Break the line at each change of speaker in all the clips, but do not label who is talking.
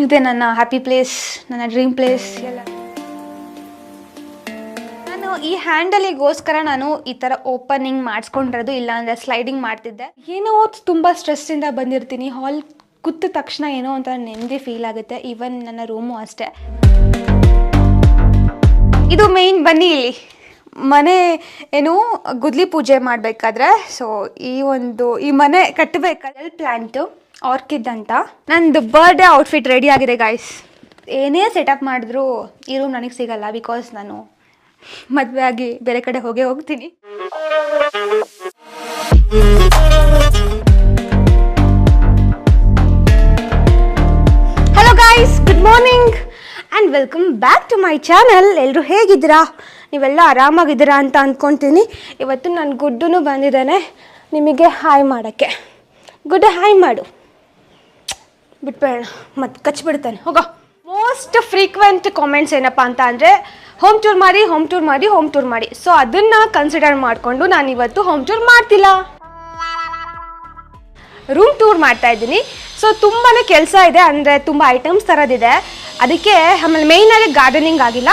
ಇದೆ ನನ್ನ happy place, ನನ್ನ ಡ್ರೀಮ್ ಪ್ಲೇಸ್ ಎಲ್ಲ. ನಾನು ಈ ಹ್ಯಾಂಡಲಿಗೋಸ್ಕರ ನಾನು ಈ ಥರ ಓಪನಿಂಗ್ ಮಾಡಿಸ್ಕೊಂಡಿರೋದು, ಇಲ್ಲಾಂದರೆ ಸ್ಲೈಡಿಂಗ್ ಮಾಡ್ತಿದ್ದೆ. ಏನೋ ತುಂಬ ಸ್ಟ್ರೆಸ್ಸಿಂದ ಬಂದಿರ್ತೀನಿ, ಹಾಲ್ ಕೂತ ತಕ್ಷಣ ಏನೋ ಒಂಥರ ನೆಮ್ಮದಿ ಫೀಲ್ ಆಗುತ್ತೆ. ಈವನ್ ನನ್ನ ರೂಮು ಅಷ್ಟೇ. ಇದು ಮೇಯ್ನ್ ಬನ್ನಿ ಇಲ್ಲಿ ಮನೆ ಏನು ಗುದ್ಲಿ ಪೂಜೆ ಮಾಡಬೇಕಾದ್ರೆ, ಸೊ ಈ ಮನೆ ಕಟ್ಟಬೇಕಾದ್ರೆ ಪ್ಲ್ಯಾಂಟು ಆರ್ಕಿಡ್ ಅಂತ. ನಂದು ಬರ್ಡೇ ಔಟ್ಫಿಟ್ ರೆಡಿ ಆಗಿದೆ ಗಾಯ್ಸ್. ಏನೇ ಸೆಟಪ್ ಮಾಡಿದ್ರು ಈ ರೂಮ್ ನನಗೆ ಸಿಗಲ್ಲ, ಬಿಕಾಸ್ ನಾನು ಮದುವೆ ಆಗಿ ಬೇರೆ ಕಡೆ ಹೋಗ್ತೀನಿ. Hello guys, good morning and welcome back to my channel. ಎಲ್ಲರೂ ಹೇಗಿದ್ದೀರಾ? ನೀವೆಲ್ಲ ಆರಾಮಾಗಿದ್ದೀರಾ ಅಂತ ಅಂದ್ಕೊತೀನಿ. ಇವತ್ತು ನನ್ನ ಗುಡ್ಡು ಬಂದಿದ್ದಾನೆ ನಿಮಗೆ ಹಾಯ್ ಮಾಡೋಕ್ಕೆ. ಗುಡ್ಡ ಹಾಯ್ ಮಾಡು. ಬಿಟ್ಬೇಡ, ಮತ್ತೆ ಕಚ್ಚಿಬಿಡ್ತಾನೆ, ಹೋಗೋ. ಮೋಸ್ಟ್ ಫ್ರೀಕ್ವೆಂಟ್ ಕಾಮೆಂಟ್ಸ್ ಏನಪ್ಪ ಅಂತ ಅಂದರೆ, ಹೋಮ್ ಟೂರ್ ಮಾಡಿ. ಸೊ ಅದನ್ನು ಕನ್ಸಿಡರ್ ಮಾಡಿಕೊಂಡು ನಾನು ಇವತ್ತು ಹೋಮ್ ಟೂರ್ ಮಾಡ್ತಿಲ್ಲ, ರೂಮ್ ಟೂರ್ ಮಾಡ್ತಾ ಇದ್ದೀನಿ. ಸೊ ತುಂಬಾ ಕೆಲಸ ಇದೆ, ಅಂದರೆ ತುಂಬ ಐಟಮ್ಸ್ ತರೋದಿದೆ. ಅದಕ್ಕೆ ಆಮೇಲೆ ಮೇಯ್ನಾಗಿ ಗಾರ್ಡನಿಂಗ್ ಆಗಿಲ್ಲ.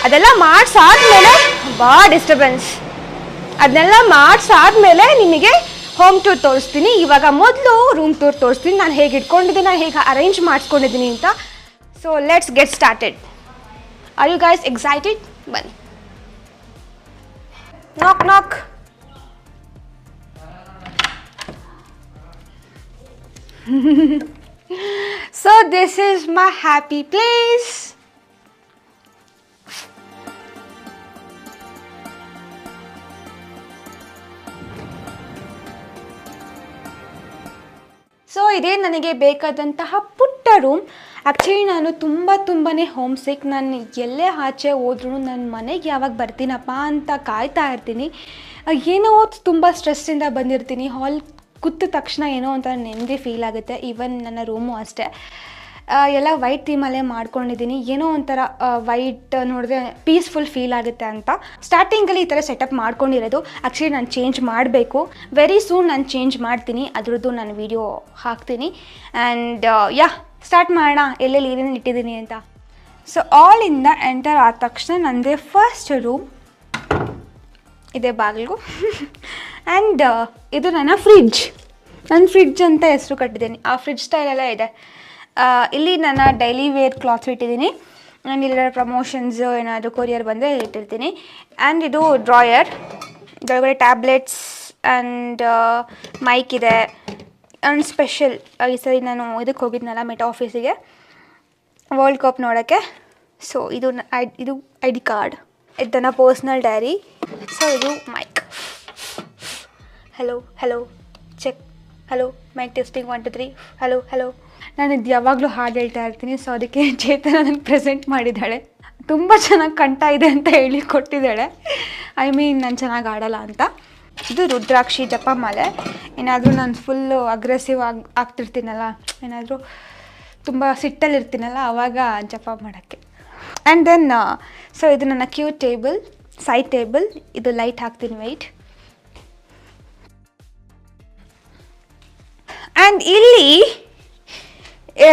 ಅದೆಲ್ಲ ಮಾಡಿಸಾದ್ಮೇಲೆ ಭಾಳ ಡಿಸ್ಟರ್ಬೆನ್ಸ್. ಅದನ್ನೆಲ್ಲ ಮಾಡಿಸಾದ್ಮೇಲೆ ನಿಮಗೆ ಹೋಮ್ ಟೂರ್ ತೋರಿಸ್ತೀನಿ. ಇವಾಗ ಮೊದಲು ರೂಮ್ ಟೂರ್ ತೋರಿಸ್ತೀನಿ, ನಾನು ಹೇಗೆ ಇಟ್ಕೊಂಡಿದ್ದೀನಿ, ನಾನು ಹೇಗೆ ಅರೇಂಜ್ ಮಾಡಿಸ್ಕೊಂಡಿದ್ದೀನಿ ಅಂತ. So let's get started. Are you guys excited? ಬನ್ನಿ. Knock knock. So this is my happy place. So ಇದೇ ನನಗೆ ಬೇಕಾದಂತಹ ಪುಟ್ಟ ರೂಮ್. ಆ್ಯಕ್ಚುಲಿ ನಾನು ತುಂಬಾ ಹೋಮ್ ಸಿಕ್. ನಾನು ಎಲ್ಲೇ ಆಚೆ ಹೋದ್ರೂ ನನ್ನ ಮನೆಗೆ ಯಾವಾಗ ಬರ್ತೀನಪ್ಪ ಅಂತ ಕಾಯ್ತಾ ಇರ್ತೀನಿ. ಏನೋ ತುಂಬ ಸ್ಟ್ರೆಸ್ಸಿಂದ ಬಂದಿರ್ತೀನಿ, ಹಾಲ್ ಕೂತ ತಕ್ಷಣ ಏನೋ ಒಂಥರ ನೆಮ್ಮದಿ ಫೀಲ್ ಆಗುತ್ತೆ. ಈವನ್ ನನ್ನ ರೂಮು ಅಷ್ಟೇ. ಎಲ್ಲ ವೈಟ್ ಥೀಮಲ್ಲೇ ಮಾಡ್ಕೊಂಡಿದ್ದೀನಿ. ಏನೋ ಒಂಥರ ವೈಟ್ ನೋಡಿದ್ರೆ ಪೀಸ್ಫುಲ್ ಫೀಲ್ ಆಗುತ್ತೆ ಅಂತ ಸ್ಟಾರ್ಟಿಂಗಲ್ಲಿ ಈ ಥರ ಸೆಟಪ್ ಮಾಡ್ಕೊಂಡಿರೋದು. ಆ್ಯಕ್ಚುಲಿ ನಾನು ಚೇಂಜ್ ಮಾಡಬೇಕು, ವೆರಿ ಸೂನ್ ನಾನು ಚೇಂಜ್ ಮಾಡ್ತೀನಿ. ಅದರದ್ದು ನಾನು ವಿಡಿಯೋ ಹಾಕ್ತೀನಿ. ಆ್ಯಂಡ್ ಸ್ಟಾರ್ಟ್ ಮಾಡೋಣ ಎಲ್ಲೆಲ್ಲಿ ಏನೇನು ಇಟ್ಟಿದ್ದೀನಿ ಅಂತ. ಸೊ ಆಲಿಂದ ಎಂಟರ್ ಆದ ತಕ್ಷಣ ನನ್ನದೇ ಫಸ್ಟ್ ರೂಮ್ ಇದೆ, ಬಾಗಿಲು. ಆ್ಯಂಡ್ ಇದು ನನ್ನ ಫ್ರಿಡ್ಜ್ ಅಂತ ಹೆಸರು ಕಟ್ಟಿದ್ದೀನಿ. ಆ ಫ್ರಿಡ್ಜ್ ಸ್ಟೈಲೆಲ್ಲ ಇದೆ. ಇಲ್ಲಿ ನನ್ನ ಡೈಲಿ ವೇರ್ ಕ್ಲಾತ್ಸ್ ಇಟ್ಟಿದ್ದೀನಿ. ಆ್ಯಂಡ್ ಇಲ್ಲೆಲ್ಲ ಪ್ರಮೋಷನ್ಸು ಏನಾದರೂ ಕೊರಿಯರ್ ಬಂದರೆ ಇಟ್ಟಿರ್ತೀನಿ. ಆ್ಯಂಡ್ ಇದು ಡ್ರಾಯರ್, ಇದರೊಳಗಡೆ ಟ್ಯಾಬ್ಲೆಟ್ಸ್ ಆ್ಯಂಡ್ ಮೈಕ್ ಇದೆ. ಆ್ಯಂಡ್ ಸ್ಪೆಷಲ್ ಈ ಸರಿ ನಾನು ಇದಕ್ಕೆ ಹೋಗಿದ್ನಲ್ಲ ಮೆಟಾ ಆಫೀಸಿಗೆ ವರ್ಲ್ಡ್ ಕಪ್ ನೋಡೋಕ್ಕೆ. ಸೊ ಇದು ಐ ಡಿ ಕಾರ್ಡ್, ಇದು ನನ್ನ ಪರ್ಸ್ನಲ್ ಡೈರಿ. ಸೊ ಇದು mic. Hello check, hello mic testing 1 2 3 hello. ನಾನು ಇದು ಯಾವಾಗಲೂ ಹಾಡು ಹೇಳ್ತಾ ಇರ್ತೀನಿ. ಸೊ ಅದಕ್ಕೆ ಚೇತನ ನನಗೆ ಪ್ರೆಸೆಂಟ್ ಮಾಡಿದ್ದಾಳೆ. ತುಂಬ ಚೆನ್ನಾಗಿ ಕಂಠ ಇದೆ ಅಂತ ಹೇಳಿ ಕೊಟ್ಟಿದ್ದಾಳೆ. ನಾನು ಚೆನ್ನಾಗಿ ಆಡಲ್ಲ ಅಂತ. ಇದು ರುದ್ರಾಕ್ಷಿ ಜಪಮಾಲೆ. ಏನಾದರೂ ನಾನು ಫುಲ್ಲು ಅಗ್ರೆಸಿವ್ ಆಗ್ತಿರ್ತೀನಲ್ಲ, ಏನಾದರೂ ತುಂಬ ಸಿಟ್ಟಲ್ಲಿರ್ತೀನಲ್ಲ, ಆವಾಗ ಜಪ ಮಾಡೋಕ್ಕೆ. ಆ್ಯಂಡ್ ದೆನ್ ಸೊ ಇದು ನನ್ನ ಕ್ಯೂಟ್ ಟೇಬಲ್, ಸೈಡ್ ಟೇಬಲ್. ಇದು ಲೈಟ್ ಹಾಕ್ತೀನಿ ವೆಯ್ಟ್. ಆ್ಯಂಡ್ ಇಲ್ಲಿ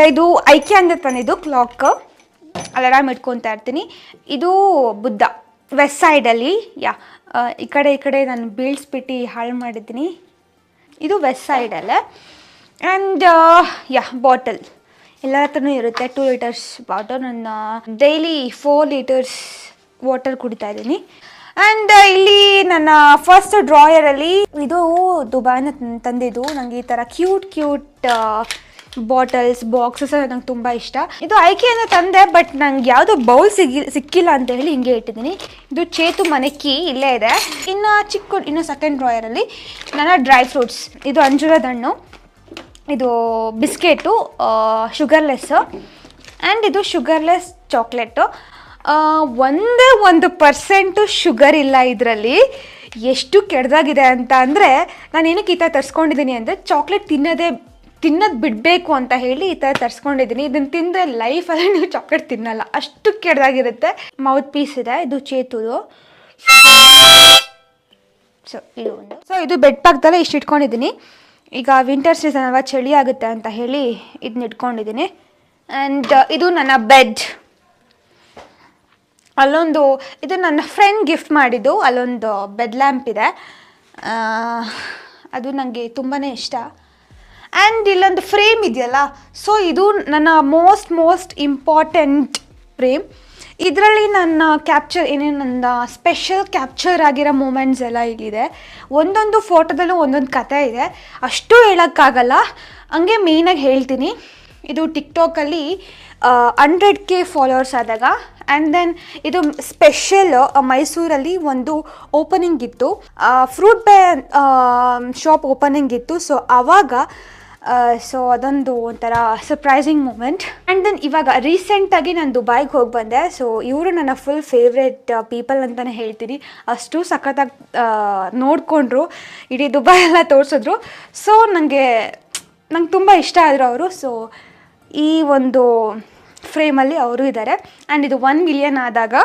ಇದು ಐಕೆ ಅಂದರೆ ತಂದಿದ್ದು ಕ್ಲಾಕ್, ಅಲಾರಾಮ್ ಇಟ್ಕೊತಾ ಇರ್ತೀನಿ. ಇದು ಬುದ್ಧ ವೆಸ್ಟ್ ಸೈಡಲ್ಲಿ, ಈ ಕಡೆ ನಾನು ಬೀಳ್ಸ್ಬಿಟ್ಟು ಹಾಳು ಮಾಡಿದ್ದೀನಿ. ಇದು ವೆಸ್ಟ್ ಸೈಡಲ್ಲೇ. ಆ್ಯಂಡ್ ಬಾಟಲ್ ಎಲ್ಲರ ಹತ್ರನೂ ಇರುತ್ತೆ. 2 ಲೀಟರ್ಸ್ ಬಾಟಲ್. ನನ್ನ ಡೈಲಿ 4 ಲೀಟರ್ಸ್ ವಾಟರ್ ಕುಡಿತಾ ಇದ್ದೀನಿ. ಆ್ಯಂಡ್ ಇಲ್ಲಿ ನನ್ನ ಫಸ್ಟ್ ಡ್ರಾಯರಲ್ಲಿ ಇದು ದುಬೈನ ತಂದಿದ್ದು. ನನಗೆ ಈ ಥರ ಕ್ಯೂಟ್ ಬಾಟಲ್ಸ್ ಬಾಕ್ಸಸ್ ನಂಗೆ ತುಂಬ ಇಷ್ಟ. ಇದು ಐಕೆಯಿಂದ ತಂದೆ, ಬಟ್ ನಂಗೆ ಯಾವುದೋ ಬೌಲ್ ಸಿಕ್ಕಿಲ್ಲ ಅಂತ ಹೇಳಿ ಹಿಂಗೆ ಇಟ್ಟಿದ್ದೀನಿ. ಇದು ಚೇತು ಮನೆ ಕೀ ಇಲ್ಲೇ ಇದೆ. ಇನ್ನು ಸೆಕೆಂಡ್ ಡ್ರಾಯರಲ್ಲಿ ನನ್ನ ಡ್ರೈ ಫ್ರೂಟ್ಸ್. ಇದು ಅಂಜೂರದ ಹಣ್ಣು, ಇದು ಬಿಸ್ಕೆಟು ಶುಗರ್ಲೆಸ್ಸು. ಆ್ಯಂಡ್ ಇದು ಶುಗರ್ಲೆಸ್ ಚಾಕ್ಲೇಟು. 1% ಶುಗರ್ ಇಲ್ಲ ಇದರಲ್ಲಿ. ಎಷ್ಟು ಕೆಡ್ದಾಗಿದೆ ಅಂತ ಅಂದರೆ, ನಾನು ಏನಕ್ಕೆ ಈ ಥರ ತರಿಸ್ಕೊಂಡಿದ್ದೀನಿ ಅಂದರೆ, ಚಾಕ್ಲೇಟ್ ತಿನ್ನೋದು ಬಿಡಬೇಕು ಅಂತ ಹೇಳಿ ಈ ಥರ ತರಿಸ್ಕೊಂಡಿದ್ದೀನಿ. ಇದನ್ನು ತಿಂದರೆ ಲೈಫಲ್ಲಿ ನೀವು ಚಾಕ್ಲೇಟ್ ತಿನ್ನಲ್ಲ, ಅಷ್ಟು ಕೆಡ್ದಾಗಿರುತ್ತೆ. ಮೌತ್ ಪೀಸ್ ಇದೆ, ಇದು ಚೇತುದು. ಸೊ ಇದು ಬೆಡ್ ಪಕ್ಕದಲ್ಲೇ ಇಷ್ಟು ಇಟ್ಕೊಂಡಿದ್ದೀನಿ. ಈಗ ವಿಂಟರ್ ಸೀಸನ್ ಅಲ್ವಾ, ಚಳಿ ಆಗುತ್ತೆ ಅಂತ ಹೇಳಿ ಇದನ್ನ ಇಟ್ಕೊಂಡಿದ್ದೀನಿ. ಆ್ಯಂಡ್ ಇದು ನನ್ನ ಬೆಡ್. ಅಲ್ಲೊಂದು ಇದು ನನ್ನ ಫ್ರೆಂಡ್ ಗಿಫ್ಟ್ ಮಾಡಿದ್ದು, ಅಲ್ಲೊಂದು ಬೆಡ್ ಲ್ಯಾಂಪ್ ಇದೆ, ಅದು ನನಗೆ ತುಂಬಾ ಇಷ್ಟ. ಆ್ಯಂಡ್ ಇಲ್ಲೊಂದು ಫ್ರೇಮ್ ಇದೆಯಲ್ಲ, ಸೊ ಇದು ನನ್ನ ಮೋಸ್ಟ್ ಇಂಪಾರ್ಟೆಂಟ್ ಫ್ರೇಮ್. ಇದರಲ್ಲಿ ನನ್ನ ಕ್ಯಾಪ್ಚರ್ ಏನೇನು ನನ್ನ ಸ್ಪೆಷಲ್ ಕ್ಯಾಪ್ಚರ್ ಆಗಿರೋ ಮೂಮೆಂಟ್ಸ್ ಎಲ್ಲ ಇಲ್ಲಿದೆ. ಒಂದೊಂದು ಫೋಟೋದಲ್ಲೂ ಒಂದೊಂದು ಕಥೆ ಇದೆ, ಅಷ್ಟು ಹೇಳೋಕ್ಕಾಗಲ್ಲ, ಹಂಗೆ ಮೇಯ್ನಾಗಿ ಹೇಳ್ತೀನಿ. ಇದು ಟಿಕ್ಟಾಕಲ್ಲಿ 100K ಫಾಲೋವರ್ಸ್ ಆದಾಗ. ಆ್ಯಂಡ್ ದೆನ್ ಇದು ಸ್ಪೆಷಲ್ ಮೈಸೂರಲ್ಲಿ ಒಂದು ಓಪನಿಂಗ್ ಇತ್ತು, ಫ್ರೂಟ್ ಬೇ ಶಾಪ್ ಓಪನಿಂಗ್ ಇತ್ತು. ಸೊ ಆವಾಗ ಅದೊಂದು ಒಂಥರ ಸರ್ಪ್ರೈಸಿಂಗ್ ಮೂಮೆಂಟ್. ಆ್ಯಂಡ್ ದೆನ್ ಇವಾಗ ರೀಸೆಂಟಾಗಿ ನಾನು ದುಬೈಗೆ ಹೋಗಿ ಬಂದೆ. ಸೊ ಇವರು ನನ್ನ ಫುಲ್ ಫೇವ್ರೆಟ್ ಪೀಪಲ್ ಅಂತಲೇ ಹೇಳ್ತೀನಿ, ಅಷ್ಟು ಸಖತ್ತಾಗಿ ನೋಡಿಕೊಂಡ್ರು, ಇಡೀ ದುಬೈ ಎಲ್ಲ ತೋರಿಸಿದ್ರು. ಸೊ ನಂಗೆ ತುಂಬ ಇಷ್ಟ ಆದರು ಅವರು. ಸೊ ಈ ಒಂದು ಫ್ರೇಮಲ್ಲಿ ಅವರು ಇದ್ದಾರೆ. ಆ್ಯಂಡ್ ಇದು 1 ಮಿಲಿಯನ್ ಆದಾಗ.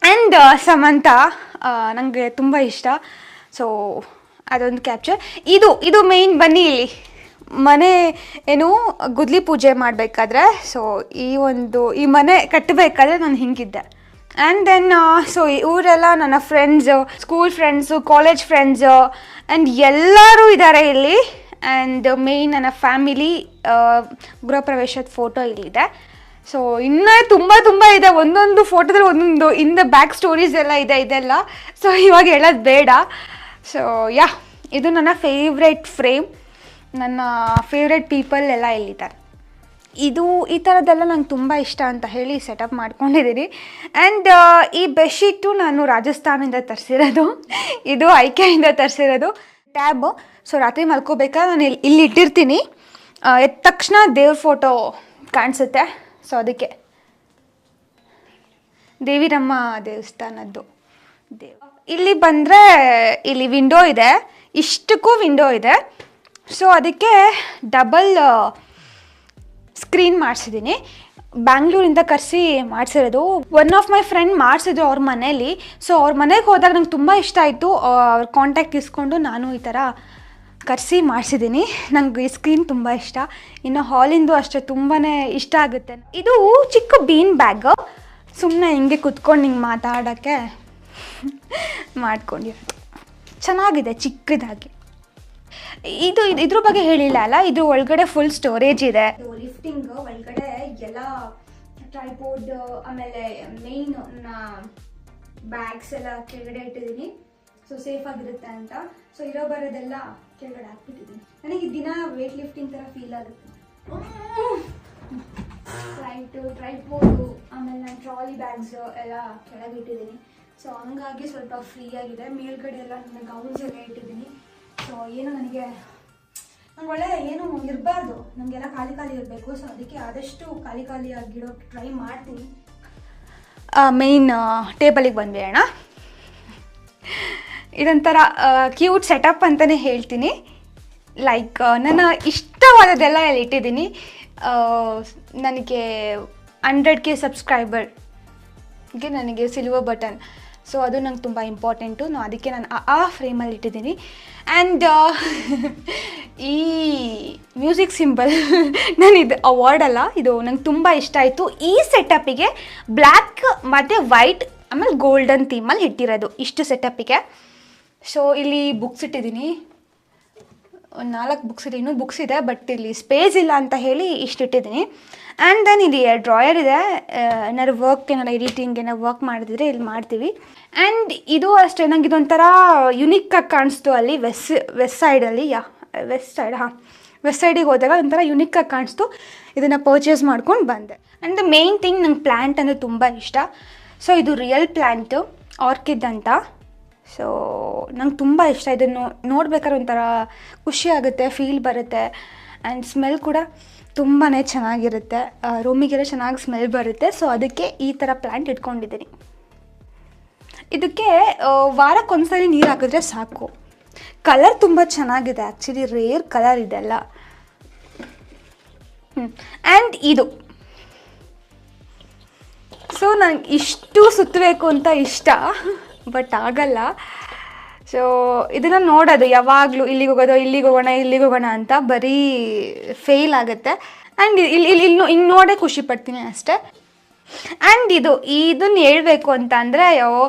ಆ್ಯಂಡ್ ಸಮಂತ ನನಗೆ ತುಂಬ ಇಷ್ಟ. ಸೊ ಅದೊಂದು ಕ್ಯಾಪ್ಚರ್. ಇದು ಮೇಯ್ನ್. ಬನ್ನಿ ಇಲ್ಲಿ ಮನೆ ಏನು ಗುದ್ಲಿ ಪೂಜೆ ಮಾಡಬೇಕಾದ್ರೆ, ಸೊ ಈ ಮನೆ ಕಟ್ಟಬೇಕಾದ್ರೆ ನಾನು ಹಿಂಗಿದ್ದೆ. ಆ್ಯಂಡ್ ದೆನ್ ಸೊ ಇವರೆಲ್ಲ ನನ್ನ friends, school friends, college friends, and ಎಲ್ಲರೂ ಇದ್ದಾರೆ ಇಲ್ಲಿ. ಆ್ಯಂಡ್ ಮೇಯ್ನ್ ನನ್ನ ಫ್ಯಾಮಿಲಿ ಗೃಹ ಪ್ರವೇಶದ ಫೋಟೋ ಇಲ್ಲಿದೆ. ಸೊ ಇನ್ನೂ ತುಂಬ ಇದೆ, ಒಂದೊಂದು ಫೋಟೋದಲ್ಲಿ ಒಂದೊಂದು ಇನ್ ದ ಬ್ಯಾಕ್ ಸ್ಟೋರೀಸ್ ಎಲ್ಲ ಇದೆ, ಇದೆಲ್ಲ ಸೊ ಇವಾಗ ಹೇಳೋದು ಬೇಡ. ಸೊ ಇದು ನನ್ನ ಫೇವ್ರೆಟ್ ಫ್ರೇಮ್, ನನ್ನ ಫೇವ್ರೆಟ್ ಪೀಪಲ್ ಎಲ್ಲ ಇಲ್ಲಿದ್ದಾರೆ. ಈ ಥರದ್ದೆಲ್ಲ ನಂಗೆ ತುಂಬ ಇಷ್ಟ ಅಂತ ಹೇಳಿ ಸೆಟಪ್ ಮಾಡ್ಕೊಂಡಿದ್ದೀನಿ. ಆ್ಯಂಡ್ ಈ ಬೆಡ್ಶೀಟು ನಾನು ರಾಜಸ್ಥಾನಿಂದ ತರಿಸಿರೋದು, ಇದು ಐಕೆಯಿಂದ ತರಿಸಿರೋದು. ಟ್ಯಾಬ್, ಸೊ ರಾತ್ರಿ ಮಲ್ಕೋಬೇಕಾದ್ರೆ ನಾನು ಇಲ್ಲಿ ಇಟ್ಟಿರ್ತೀನಿ, ಎದ್ದ ತಕ್ಷಣ ದೇವ್ರ ಫೋಟೋ ಕಾಣಿಸುತ್ತೆ. ಸೊ ಅದಕ್ಕೆ ದೇವಿರಮ್ಮ ದೇವಸ್ಥಾನದ್ದು ಇಲ್ಲಿ ಬಂದರೆ ಇಲ್ಲಿ ವಿಂಡೋ ಇದೆ, ಇಷ್ಟಕ್ಕೂ ವಿಂಡೋ ಇದೆ. ಸೊ ಅದಕ್ಕೆ ಡಬಲ್ ಸ್ಕ್ರೀನ್ ಮಾಡಿಸಿದ್ದೀನಿ, ಬ್ಯಾಂಗ್ಳೂರಿಂದ ಕರೆಸಿ ಮಾಡಿಸಿರೋದು. ಒನ್ ಆಫ್ ಮೈ ಫ್ರೆಂಡ್ ಮಾಡಿಸಿದ್ರು ಅವ್ರ ಮನೇಲಿ. ಸೊ ಅವ್ರ ಮನೆಗೆ ಹೋದಾಗ ನಂಗೆ ತುಂಬ ಇಷ್ಟ ಆಯಿತು, ಅವ್ರ ಕಾಂಟ್ಯಾಕ್ಟ್ ಇಸ್ಕೊಂಡು ನಾನು ಈ ಥರ ಕರೆಸಿ ಮಾಡಿಸಿದ್ದೀನಿ. ನಂಗೆ ಈ ಸ್ಕ್ರೀನ್ ತುಂಬ ಇಷ್ಟ. ಇನ್ನು ಹಾಲಿಂದು ಅಷ್ಟೇ ತುಂಬಾ ಇಷ್ಟ ಆಗುತ್ತೆ. ಇದು ಚಿಕ್ಕ ಬೀನ್ ಬ್ಯಾಗ್, ಸುಮ್ಮನೆ ಹಿಂಗೆ ಕುತ್ಕೊಂಡು ಹಿಂಗೆ ಮಾತಾಡೋಕ್ಕೆ ಮಾಡ್ಕೊಂಡಿರೋದು, ಚೆನ್ನಾಗಿದೆ ಚಿಕ್ಕದಾಗಿ. ಇದ್ರ ಬಗ್ಗೆ ಹೇಳಿಲ್ಲ ಅಲ್ಲ, ಇದು ಒಳಗಡೆ ಫುಲ್ ಸ್ಟೋರೇಜ್ ಇದೆ. ಲಿಫ್ಟಿಂಗ್ ಒಳಗಡೆ ಎಲ್ಲ ಟ್ರೈಪೋಡ್, ಆಮೇಲೆ ಮೇಯ್ನ್ ಬ್ಯಾಗ್ಸ್ ಎಲ್ಲ ಕೆಳಗಡೆ ಇಟ್ಟಿದ್ದೀನಿ, ಸೊ ಸೇಫ್ ಆಗಿರುತ್ತೆ ಅಂತ. ಸೊ ಇರೋ ಬರೋದೆಲ್ಲ ಕೆಳಗಡೆ ಹಾಕ್ಬಿಟ್ಟಿದ್ದೀನಿ. ನನಗೆ ದಿನ ವೇಟ್ ಲಿಫ್ಟಿಂಗ್ ಥರ ಫೀಲ್ ಆಗುತ್ತೆ. ಟ್ರೈಪೋಡು, ಆಮೇಲೆ ನಾನು ಟ್ರಾಲಿ ಬ್ಯಾಗ್ಸ್ ಎಲ್ಲ ಕೆಳಗೆ ಇಟ್ಟಿದ್ದೀನಿ. ಸೊ ಹಂಗಾಗಿ ಸ್ವಲ್ಪ ಫ್ರೀ ಆಗಿದೆ. ಮೇಲ್ಗಡೆ ಎಲ್ಲ ನನ್ನ ಗೌನ್ಸ್ ಎಲ್ಲ ಇಟ್ಟಿದ್ದೀನಿ. ಸೊ ಏನು ನಂಗೆ ಒಳ್ಳೆ ಏನು ಇರಬಾರ್ದು, ನಮಗೆಲ್ಲ ಖಾಲಿ ಇರಬೇಕು. ಸೊ ಅದಕ್ಕೆ ಆದಷ್ಟು ಖಾಲಿ ಆಗಿಡೋಕ್ಕೆ ಟ್ರೈ ಮಾಡ್ತೀನಿ. ಮೇಯ್ನ್ ಟೇಬಲಿಗೆ ಬಂದ್ಬಿಡೋಣ. ಇದೊಂಥರ ಕ್ಯೂಟ್ ಸೆಟಪ್ ಅಂತಲೇ ಹೇಳ್ತೀನಿ. ಲೈಕ್ ನನ್ನ ಇಷ್ಟವಾದದ್ದೆಲ್ಲ ಇಲ್ಲಿ ಇಟ್ಟಿದ್ದೀನಿ. ನನಗೆ 100K ಸಬ್ಸ್ಕ್ರೈಬರ್ಗೆ ನನಗೆ ಸಿಲ್ವರ್ ಬಟನ್, ಸೊ ಅದು ನಂಗೆ ತುಂಬ ಇಂಪಾರ್ಟೆಂಟು. ಅದಕ್ಕೆ ನಾನು ಆ ಫ್ರೇಮಲ್ಲಿ ಇಟ್ಟಿದ್ದೀನಿ. ಆ್ಯಂಡ್ ಈ ಮ್ಯೂಸಿಕ್ ಸಿಂಬಲ್ ಇದು ಅವಾರ್ಡ್ ಅಲ್ಲ, ಇದು ನಂಗೆ ತುಂಬ ಇಷ್ಟ ಆಯಿತು. ಈ ಸೆಟಪ್ಪಿಗೆ ಬ್ಲ್ಯಾಕ್ ಮತ್ತು ವೈಟ್ ಆಮೇಲೆ ಗೋಲ್ಡನ್ ಥೀಮಲ್ಲಿ ಇಟ್ಟಿರೋದು ಇಷ್ಟು ಸೆಟಪ್ಪಿಗೆ. ಸೊ ಇಲ್ಲಿ ಬುಕ್ಸ್ ಇಟ್ಟಿದ್ದೀನಿ, ಒಂದು 4 ಬುಕ್ಸ್ ಇದೆ, ಇನ್ನೂ ಬುಕ್ಸ್ ಇದೆ, ಬಟ್ ಇಲ್ಲಿ ಸ್ಪೇಸ್ ಇಲ್ಲ ಅಂತ ಹೇಳಿ ಇಷ್ಟಿಟ್ಟಿದ್ದೀನಿ. ಆ್ಯಂಡ್ ದೆನ್ ಇಲ್ಲಿ ಡ್ರಾಯರ್ ಇದೆ, ಏನಾದ್ರು ಎಡಿಟಿಂಗ್ ಏನಾರು ವರ್ಕ್ ಮಾಡಿದ್ರೆ ಇಲ್ಲಿ ಮಾಡ್ತೀವಿ. ಆ್ಯಂಡ್ ಇದು ಅಷ್ಟೇ, ನಂಗೆ ಇದೊಂಥರ ಯುನಿಕ್ಕಾಗಿ ಕಾಣಿಸ್ತು ಅಲ್ಲಿ ವೆಸ್ಟ್ ಸೈಡಲ್ಲಿ. ವೆಸ್ಟ್ ಸೈಡಿಗೆ ಹೋದಾಗ ಒಂಥರ ಯುನಿಕ್ಕಾಗಿ ಕಾಣಿಸ್ತು, ಇದನ್ನು ಪರ್ಚೇಸ್ ಮಾಡ್ಕೊಂಡು ಬಂದೆ. ಆ್ಯಂಡ್ ದ ಮೇಯ್ನ್ ಥಿಂಗ್, ನಂಗೆ ಪ್ಲ್ಯಾಂಟ್ ಅಂದರೆ ತುಂಬ ಇಷ್ಟ. ಸೊ ಇದು ರಿಯಲ್ ಪ್ಲ್ಯಾಂಟು, ಆರ್ಕಿಡ್ ಅಂತ. ಸೊ ನಂಗೆ ತುಂಬ ಇಷ್ಟ. ಇದನ್ನು ನೋಡ್ಬೇಕಾದ್ರೆ ಒಂಥರ ಖುಷಿ ಆಗುತ್ತೆ, ಫೀಲ್ ಬರುತ್ತೆ. ಆ್ಯಂಡ್ ಸ್ಮೆಲ್ ಕೂಡ ತುಂಬಾ ಚೆನ್ನಾಗಿರುತ್ತೆ, ರೂಮಿಗೆಲ್ಲ ಚೆನ್ನಾಗಿ ಸ್ಮೆಲ್ ಬರುತ್ತೆ. ಸೊ ಅದಕ್ಕೆ ಈ ಥರ ಪ್ಲ್ಯಾಂಟ್ ಇಟ್ಕೊಂಡಿದ್ದೀನಿ. ಇದಕ್ಕೆ ವಾರಕ್ಕೊಂದ್ಸರಿ ನೀರು ಹಾಕಿದ್ರೆ ಸಾಕು. ಕಲರ್ ತುಂಬ ಚೆನ್ನಾಗಿದೆ, ಆ್ಯಕ್ಚುಲಿ ರೇರ್ ಕಲರ್ ಇದೆಲ್ಲ. ಆ್ಯಂಡ್ ಇದು ಸೊ ನಂಗೆ ಇಷ್ಟು ಸುತ್ತಬೇಕು ಅಂತ ಇಷ್ಟ, ಬಟ್ ಆಗಲ್ಲ. ಸೊ ಇದನ್ನು ನೋಡೋದು ಯಾವಾಗಲೂ ಇಲ್ಲಿಗೆ ಹೋಗೋಣ ಅಂತ ಬರೀ ಫೇಲ್ ಆಗುತ್ತೆ. ಆ್ಯಂಡ್ ಇಲ್ಲಿ ಹಿಂಗೆ ನೋಡೇ ಖುಷಿ ಪಡ್ತೀನಿ ಅಷ್ಟೇ. ಆ್ಯಂಡ್ ಇದನ್ನು ಹೇಳಬೇಕು ಅಂತ ಅಂದರೆ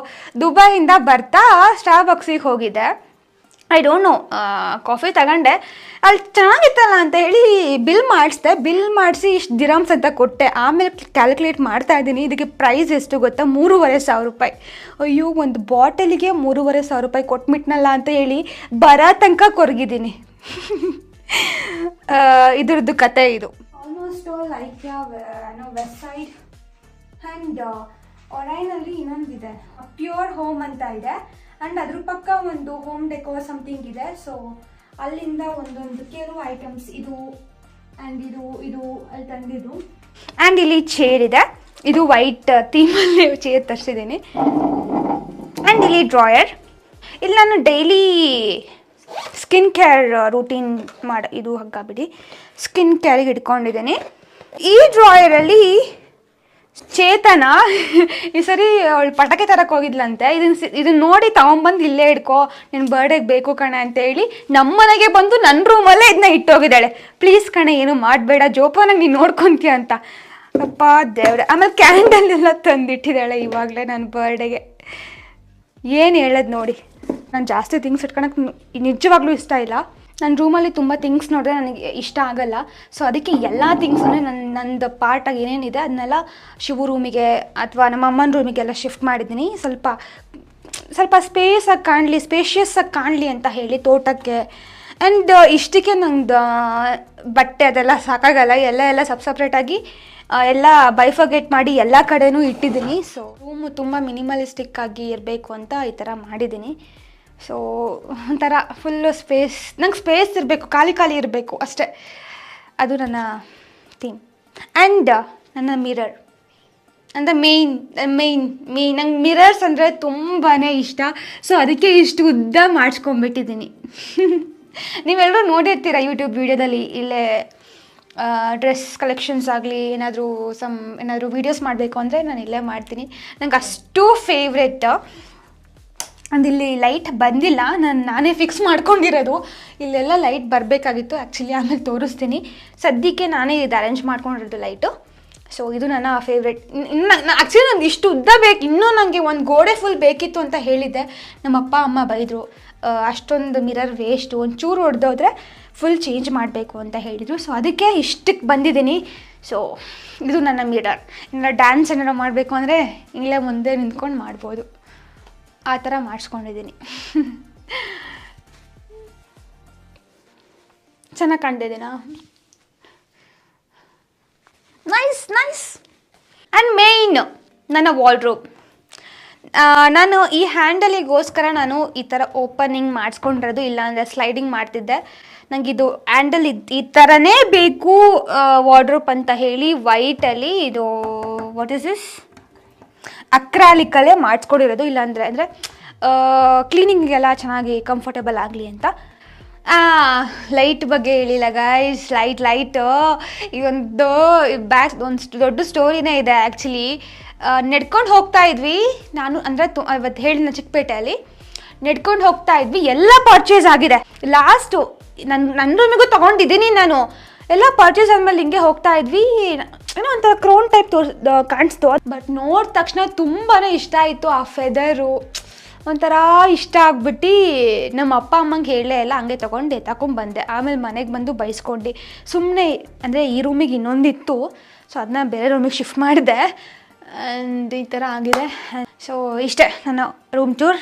ದುಬೈಯಿಂದ ಬರ್ತಾ ಸ್ಟಾರ್ಬಕ್ಸಿಗೆ ಹೋಗಿದ್ದೆ. ಐ ಡೋಂಟ್ ನೋ, ಕಾಫಿ ತಗೊಂಡೆ, ಅಲ್ಲಿ ಚೆನ್ನಾಗಿತ್ತಲ್ಲ ಅಂತ ಹೇಳಿ ಬಿಲ್ ಮಾಡಿಸ್ದೆ. ಬಿಲ್ ಮಾಡಿಸಿ ಇಷ್ಟು ದಿರಮ್ಸ್ ಅಂತ ಕೊಟ್ಟೆ. ಆಮೇಲೆ ಕ್ಯಾಲ್ಕುಲೇಟ್ ಮಾಡ್ತಾ ಇದ್ದೀನಿ, ಇದಕ್ಕೆ ಪ್ರೈಸ್ ಎಷ್ಟು ಗೊತ್ತಾ, 3,500 ರೂಪಾಯಿ. ಅಯ್ಯೋ, ಒಂದು ಬಾಟಲಿಗೆ 3,500 ರೂಪಾಯಿ ಕೊಟ್ಬಿಟ್ನಲ್ಲ ಅಂತ ಹೇಳಿ ಬರೋ ತನಕ ಕೊರಗಿದ್ದೀನಿ. ಇದ್ರದ್ದು ಕತೆ ಇದು. Almost all IKEA, Westside and ಒರೈನಲ್ಲಿ ಇನ್ನೊಂದಿದೆ, ಪ್ಯೂರ್ ಹೋಮ್ ಅಂತ ಇದೆ. ಆ್ಯಂಡ್ ಅದ್ರ ಪಕ್ಕ ಒಂದು ಹೋಮ್ ಡೆಕೋರ್ ಸಮಥಿಂಗ್ ಇದೆ. ಸೊ ಅಲ್ಲಿಂದ ಒಂದೊಂದು ಕೆಲವು ಐಟಮ್ಸ್ ಇದು ಆ್ಯಂಡ್ ಇದು ಅಲ್ಲಿ ತಂದಿದ್ದು. ಆ್ಯಂಡ್ ಇಲ್ಲಿ ಚೇರ್ ಇದೆ, ಇದು ವೈಟ್ ಥೀಮಲ್ಲಿ ಚೇರ್ ತರಿಸಿದ್ದೀನಿ. ಆ್ಯಂಡ್ ಇಲ್ಲಿ ಡ್ರಾಯರ್, ಇಲ್ಲಿ ನಾನು ಡೈಲಿ ಸ್ಕಿನ್ ಕೇರ್ ರೂಟೀನ್ ಇದು ಹಗ್ಗ ಬಿಡಿ ಸ್ಕಿನ್ ಕೇರಿಗೆ ಇಟ್ಕೊಂಡಿದ್ದೀನಿ. ಈ ಡ್ರಾಯರಲ್ಲಿ ಚೇತನ ಈ ಸರಿ ಅವಳು ಪಟಾಕಿ ತರಕ್ಕೆ ಹೋಗಿದ್ಲಂತೆ. ಇದನ್ನ ನೋಡಿ ತಗೊಂಬಂದು ಇಲ್ಲೇ ಇಟ್ಕೋ, ನಿನ್ನ ಬರ್ಡೇಗೆ ಬೇಕು ಕಣೆ ಅಂತೇಳಿ ನಮ್ಮನೆಗೆ ಬಂದು ನನ್ನ ರೂಮಲ್ಲೇ ಇದನ್ನ ಇಟ್ಟೋಗಿದ್ದಾಳೆ. ಪ್ಲೀಸ್ ಕಣೆ, ಏನು ಮಾಡಬೇಡ, ಜೋಪಾನಾಗಿ ನೀನು ನೋಡ್ಕೊತೀಯ ಅಂತ. ಅಪ್ಪ ದೇವ್ರೆ. ಆಮೇಲೆ ಕ್ಯಾಂಡಲ್ ಎಲ್ಲ ತಂದಿಟ್ಟಿದ್ದಾಳೆ ಇವಾಗಲೇ ನನ್ನ ಬರ್ಡೇಗೆ. ಏನು ಹೇಳೋದು ನೋಡಿ, ನಾನು ಜಾಸ್ತಿ ಥಿಂಗ್ಸ್ ಇಟ್ಕೊಳಕ್ಕೆ ನಿಜವಾಗ್ಲೂ ಇಷ್ಟ ಇಲ್ಲ. ನನ್ನ ರೂಮಲ್ಲಿ ತುಂಬ ಥಿಂಗ್ಸ್ ನೋಡಿದ್ರೆ ನನಗೆ ಇಷ್ಟ ಆಗಲ್ಲ. ಸೊ ಅದಕ್ಕೆ ಎಲ್ಲ ಥಿಂಗ್ಸನ್ನೇ ನಂದು ಪಾರ್ಟಾಗಿ ಏನೇನಿದೆ ಅದನ್ನೆಲ್ಲ ಶಿವು ರೂಮಿಗೆ ಅಥವಾ ನಮ್ಮ ಅಮ್ಮನ ರೂಮಿಗೆಲ್ಲ ಶಿಫ್ಟ್ ಮಾಡಿದ್ದೀನಿ. ಸ್ವಲ್ಪ ಸ್ಪೇಷಿಯಸ್ಸಾಗಿ ಕಾಣಲಿ ಅಂತ ಹೇಳಿ ತೋಟಕ್ಕೆ. ಆ್ಯಂಡ್ ಇಷ್ಟಕ್ಕೆ ನಂದು ಬಟ್ಟೆ ಅದೆಲ್ಲ ಸಾಕಾಗಲ್ಲ, ಎಲ್ಲ ಸಪ್ರೇಟಾಗಿ ಎಲ್ಲ ಬೈಫರ್ಗೇಟ್ ಮಾಡಿ ಎಲ್ಲ ಕಡೆನೂ ಇಟ್ಟಿದ್ದೀನಿ. ಸೊ ರೂಮು ತುಂಬ ಮಿನಿಮಲಿಸ್ಟಿಕ್ ಆಗಿ ಇರಬೇಕು ಅಂತ ಈ ಥರ ಮಾಡಿದ್ದೀನಿ. ಸೊ ಒಂಥರ ಫುಲ್ಲು ನಂಗೆ ಸ್ಪೇಸ್ ಇರಬೇಕು, ಖಾಲಿ ಇರಬೇಕು ಅಷ್ಟೇ. ಅದು ನನ್ನ ಥೀಮ್. ಆ್ಯಂಡ್ ನನ್ನ ಮಿರರ್ ಅಂದರೆ ಮೇಯ್ನ್ ನಂಗೆ ಮಿರರ್ಸ್ ಅಂದರೆ ತುಂಬಾ ಇಷ್ಟ. ಸೊ ಅದಕ್ಕೆ ಇಷ್ಟು ಉದ್ದ ಮಾಡಿಸ್ಕೊಂಬಿಟ್ಟಿದ್ದೀನಿ. ನೀವೆಲ್ಲರೂ ನೋಡಿರ್ತೀರ ಯೂಟ್ಯೂಬ್ ವೀಡಿಯೋದಲ್ಲಿ. ಇಲ್ಲೇ ಡ್ರೆಸ್ ಕಲೆಕ್ಷನ್ಸ್ ಆಗಲಿ ಏನಾದರೂ ವೀಡಿಯೋಸ್ ಮಾಡಬೇಕು ಅಂದರೆ ನಾನು ಇಲ್ಲೇ ಮಾಡ್ತೀನಿ. ನಂಗೆ ಅಷ್ಟು ಫೇವ್ರೆಟ್. ಅಂದಿಲ್ಲಿ ಲೈಟ್ ಬಂದಿಲ್ಲ, ನಾನೇ ಫಿಕ್ಸ್ ಮಾಡ್ಕೊಂಡಿರೋದು. ಇಲ್ಲೆಲ್ಲ ಲೈಟ್ ಬರಬೇಕಾಗಿತ್ತು ಆ್ಯಕ್ಚುಲಿ, ಆಮೇಲೆ ತೋರಿಸ್ತೀನಿ. ಸದ್ಯಕ್ಕೆ ನಾನೇ ಇದು ಅರೇಂಜ್ ಮಾಡ್ಕೊಂಡಿರೋದು ಲೈಟು. ಸೊ ಇದು ನನ್ನ ಫೇವ್ರೆಟ್. ಆ್ಯಕ್ಚುಲಿ ನಂಗೆ ಇಷ್ಟು ಉದ್ದ ಬೇಕು, ಇನ್ನೂ ನನಗೆ ಒಂದು ಗೋಡೆ ಫುಲ್ ಬೇಕಿತ್ತು ಅಂತ ಹೇಳಿದ್ದೆ. ನಮ್ಮ ಅಪ್ಪ ಅಮ್ಮ ಬೈದರು, ಅಷ್ಟೊಂದು ಮಿರರ್ ವೇಸ್ಟು, ಒಂಚೂರು ಹೊಡೆದೋದ್ರೆ ಫುಲ್ ಚೇಂಜ್ ಮಾಡಬೇಕು ಅಂತ ಹೇಳಿದರು. ಸೊ ಅದಕ್ಕೆ ಇಷ್ಟಕ್ಕೆ ಬಂದಿದ್ದೀನಿ. ಸೊ ಇದು ನನ್ನ ಮಿರರ್. ಇನ್ನು ಡ್ಯಾನ್ಸ್ ಏನಾರು ಮಾಡಬೇಕು ಅಂದರೆ ಇಲ್ಲೇ ಮುಂದೆ ನಿಂತ್ಕೊಂಡು ಮಾಡ್ಬೋದು, ಆ ಥರ ಮಾಡಿಸ್ಕೊಂಡಿದ್ದೀನಿ. ಚೆನ್ನಾಗಿ ಕಾಣ್ತಿದ್ದೀನಾ? ನೈಸ್. ಆ್ಯಂಡ್ ಮೇಯ್ನ್ ನನ್ನ ವಾರ್ಡ್ರೋಬ್. ನಾನು ಈ ಹ್ಯಾಂಡಲಿಗೋಸ್ಕರ ನಾನು ಈ ಥರ ಓಪನಿಂಗ್ ಮಾಡಿಸ್ಕೊಂಡಿರೋದು, ಇಲ್ಲಾಂದರೆ ಸ್ಲೈಡಿಂಗ್ ಮಾಡ್ತಿದ್ದೆ. ನನಗಿದು ಹ್ಯಾಂಡಲ್ ಈ ಥರನೇ ಬೇಕು ವಾರ್ಡ್ರೋಬ್ ಅಂತ ಹೇಳಿ ವೈಟಲ್ಲಿ ಇದು ವಾಟ್ ಇಸ್ ದಿಸ್ ಅಕ್ರಾಲಿಕಲ್ಲೇ ಮಾಡಿಸ್ಕೊಂಡಿರೋದು. ಇಲ್ಲಾಂದರೆ ಕ್ಲೀನಿಂಗಿಗೆಲ್ಲ ಚೆನ್ನಾಗಿ ಕಂಫರ್ಟೇಬಲ್ ಆಗಲಿ ಅಂತ. ಲೈಟ್ ಬಗ್ಗೆ ಹೇಳಿಲ್ಲ ಗೈಸ್. ಲೈಟು ಒಂದು ದೊಡ್ಡ ಸ್ಟೋರಿನೇ ಇದೆ ಆ್ಯಕ್ಚುಲಿ. ನಡ್ಕೊಂಡು ಹೋಗ್ತಾ ಇದ್ವಿ, ನಾನು ಅಂದರೆ ಅವತ್ತು ಹೇಳಿದ ಚಿಕ್ಕಪೇಟೆಯಲ್ಲಿ ನಡ್ಕೊಂಡು ಹೋಗ್ತಾ ಇದ್ವಿ, ಎಲ್ಲ ಪರ್ಚೇಸ್ ಆಗಿದೆ. ಲಾಸ್ಟು ನನ್ನ ರೂಮಿಗೂ ತೊಗೊಂಡಿದ್ದೀನಿ ನಾನು. ಎಲ್ಲ ಪರ್ಚೇಸ್ ಆದಮೇಲೆ ಹಿಂಗೆ ಹೋಗ್ತಾ ಇದ್ವಿ, ಏನೋ ಒಂಥರ ಕ್ರೌನ್ ಟೈಪ್ ಕಾಣಿಸ್ತು. ಬಟ್ ನೋಡಿದ ತಕ್ಷಣ ತುಂಬಾ ಇಷ್ಟ ಆಯಿತು. ಆ ಫೆದರು ಒಂಥರ ಇಷ್ಟ ಆಗ್ಬಿಟ್ಟು ನಮ್ಮ ಅಪ್ಪ ಅಮ್ಮಂಗೆ ಹೇಳೇ ಎಲ್ಲ ಹಂಗೆ ತಗೊಂಡ್ಬಂದೆ. ಆಮೇಲೆ ಮನೆಗೆ ಬಂದು ಬೈಸ್ಕೊಂಡು ಸುಮ್ಮನೆ, ಅಂದರೆ ಈ ರೂಮಿಗೆ ಇನ್ನೊಂದಿತ್ತು, ಸೊ ಅದನ್ನ ಬೇರೆ ರೂಮಿಗೆ ಶಿಫ್ಟ್ ಮಾಡಿದೆ. ಆ್ಯಂಡ್ ಈ ಥರ ಆಗಿದೆ. ಸೊ ಇಷ್ಟೇ ನನ್ನ ರೂಮ್ ಟೂರ್.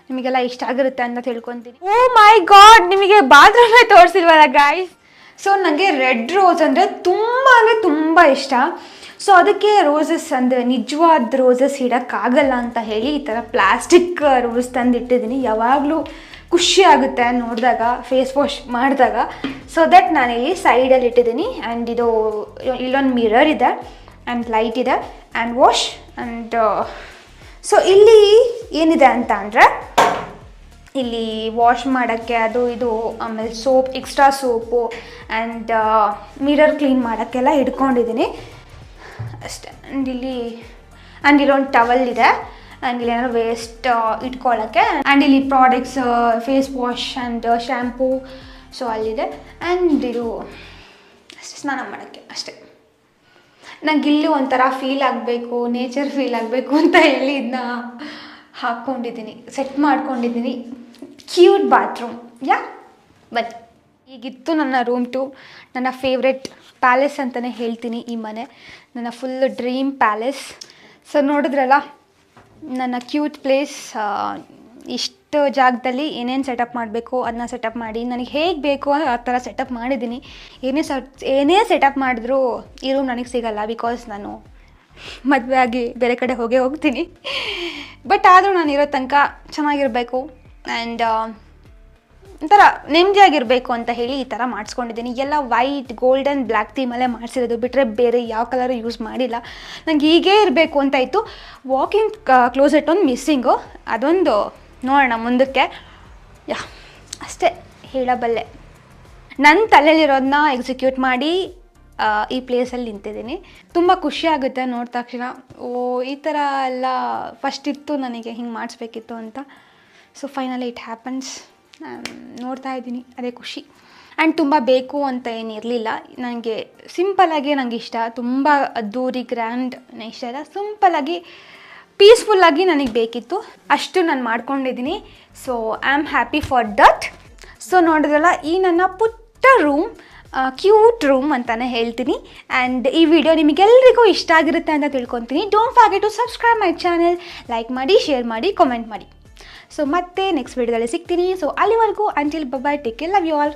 ನಿಮಗೆಲ್ಲ ಇಷ್ಟ ಆಗಿರುತ್ತೆ ಅಂತ ತಿಳ್ಕೊತೀನಿ. ಓ ಮೈ ಗಾಡ್, ನಿಮಗೆ ಬಾತ್ರೂಮೇ ತೋರಿಸಿಲ್ವಲ್ಲ ಗಾಯ್ಸ್. ಸೊ ನನಗೆ ರೆಡ್ ರೋಸ್ ಅಂದರೆ ತುಂಬ ಇಷ್ಟ. ಸೊ ಅದಕ್ಕೆ ರೋಸಸ್ ಅಂದರೆ ನಿಜವಾದ ರೋಸಸ್ ಇಡೋಕ್ಕಾಗಲ್ಲ ಅಂತ ಹೇಳಿ ಈ ಥರ ಪ್ಲಾಸ್ಟಿಕ್ ರೋಸ್ ತಂದಿಟ್ಟಿದ್ದೀನಿ. ಯಾವಾಗಲೂ ಖುಷಿ ಆಗುತ್ತೆ ನೋಡಿದಾಗ, ಫೇಸ್ ವಾಶ್ ಮಾಡಿದಾಗ. ಸೊ ದಟ್ ನಾನಿಲ್ಲಿ ಸೈಡಲ್ಲಿ ಇಟ್ಟಿದ್ದೀನಿ. ಆ್ಯಂಡ್ ಇಲ್ಲೊಂದು ಮಿರರ್ ಇದೆ ಆ್ಯಂಡ್ ಲೈಟ್ ಇದೆ ಆ್ಯಂಡ್ ವಾಶ್. ಆ್ಯಂಡ್ ಸೊ ಇಲ್ಲಿ ಏನಿದೆ ಅಂತ ಅಂದರೆ, ಇಲ್ಲಿ ವಾಶ್ ಮಾಡೋಕ್ಕೆ ಅದು ಇದು, ಆಮೇಲೆ soap, extra soap and mirror clean ಮಾಡೋಕ್ಕೆಲ್ಲ ಇಟ್ಕೊಂಡಿದ್ದೀನಿ ಅಷ್ಟೇ. ಆ್ಯಂಡ್ ಇಲ್ಲೊಂದು ಟವಲ್ ಇದೆ ಆ್ಯಂಡ್ ಇಲ್ಲಿ ಏನಾದ್ರು ವೇಸ್ಟ್ ಇಟ್ಕೊಳ್ಳೋಕ್ಕೆ. ಆ್ಯಂಡ್ ಇಲ್ಲಿ products, face wash and shampoo so ಅಲ್ಲಿದೆ. ಆ್ಯಂಡ್ ಇದು ಸ್ನಾನ ಮಾಡೋಕ್ಕೆ ಅಷ್ಟೇ. ನಂಗೆ ಇಲ್ಲಿ ಒಂಥರ ಫೀಲ್ ಆಗಬೇಕು, ನೇಚರ್ ಫೀಲ್ ಆಗಬೇಕು ಅಂತ ಹೇಳಿ ಇದನ್ನ ಹಾಕ್ಕೊಂಡಿದ್ದೀನಿ, ಸೆಟ್ ಮಾಡ್ಕೊಂಡಿದ್ದೀನಿ. ಕ್ಯೂಟ್ ಬಾತ್ರೂಮ್ ಬಟ್ ಈಗಿತ್ತು ನನ್ನ ರೂಮ್ ಟು. ನನ್ನ ಫೇವ್ರೆಟ್ ಪ್ಯಾಲೇಸ್ ಅಂತಲೇ ಹೇಳ್ತೀನಿ ಈ ಮನೆ, ನನ್ನ ಫುಲ್ ಡ್ರೀಮ್ ಪ್ಯಾಲೇಸ್. ಸೊ ನೋಡಿದ್ರಲ್ಲ ನನ್ನ ಕ್ಯೂಟ್ ಪ್ಲೇಸ್. ಇಷ್ಟು ಜಾಗದಲ್ಲಿ ಏನೇನು ಸೆಟಪ್ ಮಾಡಬೇಕು ಅದನ್ನ ಸೆಟಪ್ ಮಾಡಿ ನನಗೆ ಹೇಗೆ ಬೇಕು ಆ ಥರ ಸೆಟಪ್ ಮಾಡಿದ್ದೀನಿ. ಏನೇ ಸೆಟಪ್ ಮಾಡಿದ್ರೂ ಈ ರೂಮ್ ನನಗೆ ಸಿಗಲ್ಲ, ಬಿಕಾಸ್ ನಾನು ಮದುವೆ ಆಗಿ ಬೇರೆ ಕಡೆ ಹೋಗ್ತೀನಿ. ಬಟ್ ಆದರೂ ನಾನು ಇರೋ ತನಕ ಚೆನ್ನಾಗಿರಬೇಕು ಆ್ಯಂಡ್ ಒಂಥರ ನೆಮ್ಮದಿಯಾಗಿರಬೇಕು ಅಂತ ಹೇಳಿ ಈ ಥರ ಮಾಡಿಸ್ಕೊಂಡಿದ್ದೀನಿ. ಎಲ್ಲ ವೈಟ್ ಗೋಲ್ಡನ್ ಬ್ಲ್ಯಾಕ್ ಥೀಮಲ್ಲೇ ಮಾಡಿಸಿರೋದು, ಬಿಟ್ಟರೆ ಬೇರೆ ಯಾವ ಕಲರು ಯೂಸ್ ಮಾಡಿಲ್ಲ. ನಂಗೆ ಹೀಗೇ ಇರಬೇಕು ಅಂತ ಇತ್ತು. ವಾಕಿಂಗ್ ಕ್ಲೋಸೆಟ್ ಒಂದು ಮಿಸ್ಸಿಂಗು, ಅದೊಂದು ನೋಡೋಣ ಮುಂದಕ್ಕೆ. ಅಷ್ಟೇ ಹೇಳಬಲ್ಲೆ. ನನ್ನ ತಲೆಯಲ್ಲಿರೋದನ್ನ ಎಕ್ಸಿಕ್ಯೂಟ್ ಮಾಡಿ ಈ ಪ್ಲೇಸಲ್ಲಿ ನಿಂತಿದ್ದೀನಿ. ತುಂಬ ಖುಷಿ ಆಗುತ್ತೆ ನೋಡಿದ ತಕ್ಷಣ, ಈ ಥರ ಎಲ್ಲ ಫಸ್ಟ್ ಇತ್ತು ನನಗೆ ಹಿಂಗೆ ಮಾಡಿಸ್ಬೇಕಿತ್ತು ಅಂತ. So finally it happens. ನೋಡ್ತಾ ಇದ್ದೀನಿ, ಅದೇ ಖುಷಿ. ಆ್ಯಂಡ್ ತುಂಬ ಬೇಕು ಅಂತ ಏನಿರಲಿಲ್ಲ, ನನಗೆ ಸಿಂಪಲ್ಲಾಗಿ ನನಗೆ ಇಷ್ಟ. ತುಂಬ ಅದ್ದೂರಿ ಗ್ರ್ಯಾಂಡ್ ಇಷ್ಟ ಇಲ್ಲ, ಸಿಂಪಲ್ಲಾಗಿ ಪೀಸ್ಫುಲ್ಲಾಗಿ ನನಗೆ ಬೇಕಿತ್ತು, ಅಷ್ಟು ನಾನು ಮಾಡ್ಕೊಂಡಿದ್ದೀನಿ. So I am happy for that. So ನೋಡಿದ್ರಲ್ಲ ಈ ನನ್ನ ಪುಟ್ಟ ರೂಮ್, ಕ್ಯೂಟ್ ರೂಮ್ ಅಂತಲೇ ಹೇಳ್ತೀನಿ. ಆ್ಯಂಡ್ ಈ ವಿಡಿಯೋ ನಿಮಗೆಲ್ಲರಿಗೂ ಇಷ್ಟ ಆಗಿರುತ್ತೆ ಅಂತ ತಿಳ್ಕೊತೀನಿ. Don't forget to subscribe my channel, like ಮಾಡಿ, ಶೇರ್ ಮಾಡಿ, ಕಾಮೆಂಟ್ ಮಾಡಿ. ಸೊ ಮತ್ತೆ ನೆಕ್ಸ್ಟ್ ವಿಡಿಯೋದಲ್ಲಿ ಸಿಗ್ತೀನಿ. ಸೊ ಅಲ್ಲಿವರೆಗೂ until bye, take care, love you all.